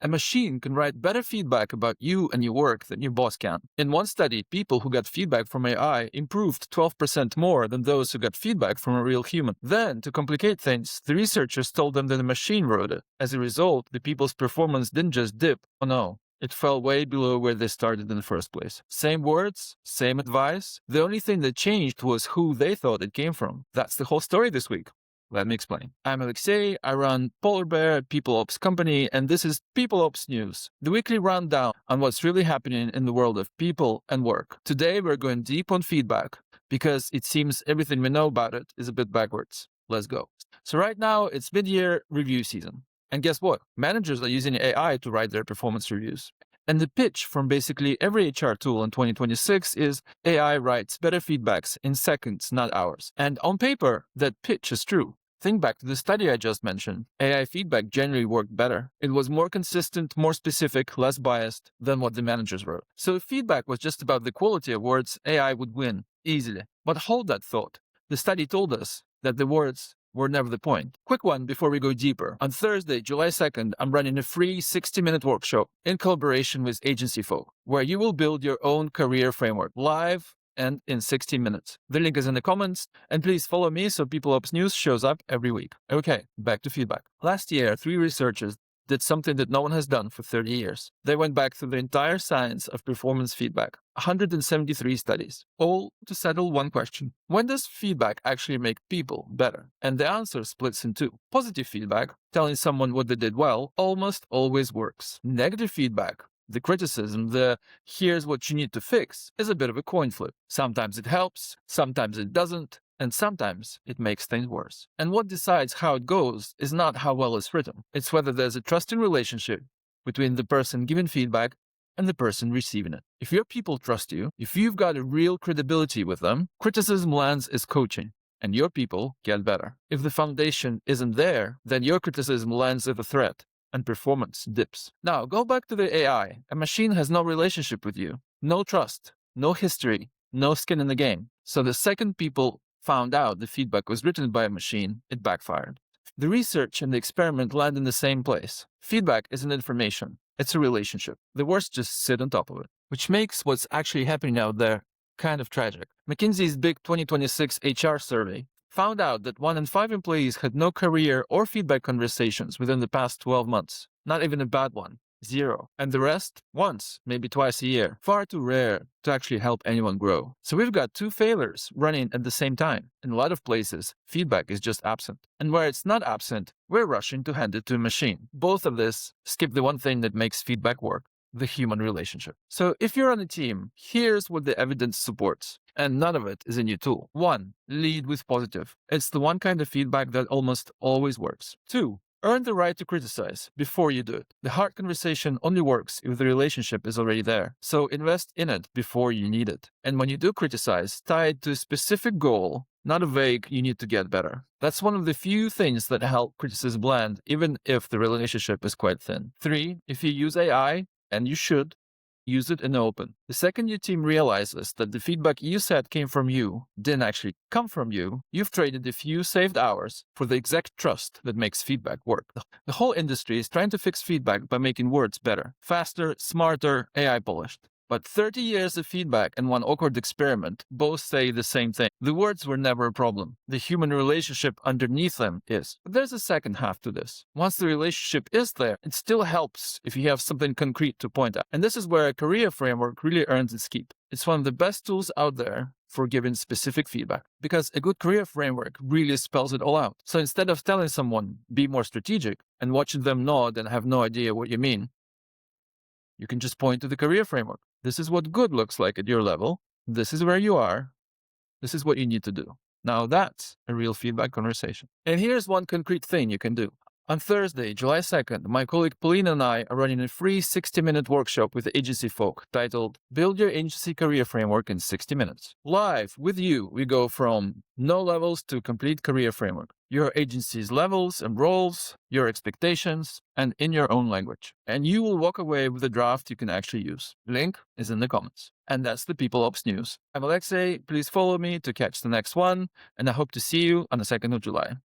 A machine can write better feedback about you and your work than your boss can. In one study, people who got feedback from AI improved 12% more than those who got feedback from a real human. Then, to complicate things, the researchers told them that a machine wrote it. As a result, the people's performance didn't just dip. Oh no. It fell way below where they started in the first place. Same words, same advice. The only thing that changed was who they thought it came from. That's the whole story this week. Let me explain. I'm Alexei, I run Polar Bear, People Ops company, and this is People Ops News, the weekly rundown on what's really happening in the world of people and work. Today we're going deep on feedback, because it seems everything we know about it is a bit backwards. Let's go. So right now, it's mid-year review season. And guess what? Managers are using AI to write their performance reviews. And the pitch from basically every HR tool in 2026 is AI writes better feedbacks in seconds, not hours. And on paper, that pitch is true. Think back to the study I just mentioned. AI feedback generally worked better. It was more consistent, more specific, less biased than what the managers wrote. So if feedback was just about the quality of words, AI would win easily. But hold that thought. The study told us that the words were never the point. Quick one before we go deeper. On Thursday, July 2nd, I'm running a free 60-minute workshop in collaboration with agency folk, where you will build your own career framework live and in 60 minutes. The link is in the comments, and please follow me so People Ops News shows up every week. Okay, back to feedback. Last year, 3 researchers did something that no one has done for 30 years. They went back through the entire science of performance feedback, 173 studies, all to settle one question. When does feedback actually make people better? And the answer splits in two. Positive feedback, telling someone what they did well, almost always works. Negative feedback, the criticism, the here's what you need to fix, is a bit of a coin flip. Sometimes it helps, sometimes it doesn't, and sometimes it makes things worse. And what decides how it goes is not how well it's written. It's whether there's a trusting relationship between the person giving feedback and the person receiving it. If your people trust you, if you've got a real credibility with them, criticism lands as coaching, and your people get better. If the foundation isn't there, then your criticism lands as a threat, and performance dips. Now, go back to the AI. A machine has no relationship with you, no trust, no history, no skin in the game. So the second people found out the feedback was written by a machine, it backfired. The research and the experiment land in the same place. Feedback isn't information, it's a relationship. The words just sit on top of it, which makes what's actually happening out there kind of tragic. McKinsey's big 2026 HR survey found out that 1 in 5 employees had no career or feedback conversations within the past 12 months. Not even a bad one. 0. And the rest, once, maybe twice a year. Far too rare to actually help anyone grow. So we've got 2 failures running at the same time. In a lot of places, feedback is just absent. And where it's not absent, we're rushing to hand it to a machine. Both of this skip the one thing that makes feedback work: the human relationship. So if you're on a team, here's what the evidence supports. And none of it is in your tool. 1. Lead with positive. It's the one kind of feedback that almost always works. 2. Earn the right to criticize before you do it. The hard conversation only works if the relationship is already there. So invest in it before you need it. And when you do criticize, tie it to a specific goal, not a vague, you need to get better. That's one of the few things that help criticism land, even if the relationship is quite thin. 3. If you use AI, and you should, use it in the open. The second your team realizes that the feedback you said came from you didn't actually come from you, you've traded a few saved hours for the exact trust that makes feedback work. The whole industry is trying to fix feedback by making words better, faster, smarter, AI polished. But 30 years of feedback and one awkward experiment both say the same thing. The words were never a problem. The human relationship underneath them is. But there's a second half to this. Once the relationship is there, it still helps if you have something concrete to point at. And this is where a career framework really earns its keep. It's one of the best tools out there for giving specific feedback, because a good career framework really spells it all out. So instead of telling someone, be more strategic, and watching them nod and have no idea what you mean, you can just point to the career framework. This is what good looks like at your level. This is where you are. This is what you need to do. Now that's a real feedback conversation. And here's one concrete thing you can do. On Thursday, July 2nd, my colleague Pauline and I are running a free 60-minute workshop with agency folk titled Build Your Agency Career Framework in 60 Minutes. Live with you, we go from no levels to complete career framework. Your agency's levels and roles, your expectations, and in your own language. And you will walk away with a draft you can actually use. Link is in the comments. And that's the People Ops News. I'm Alexei. Please follow me to catch the next one, and I hope to see you on the 2nd of July.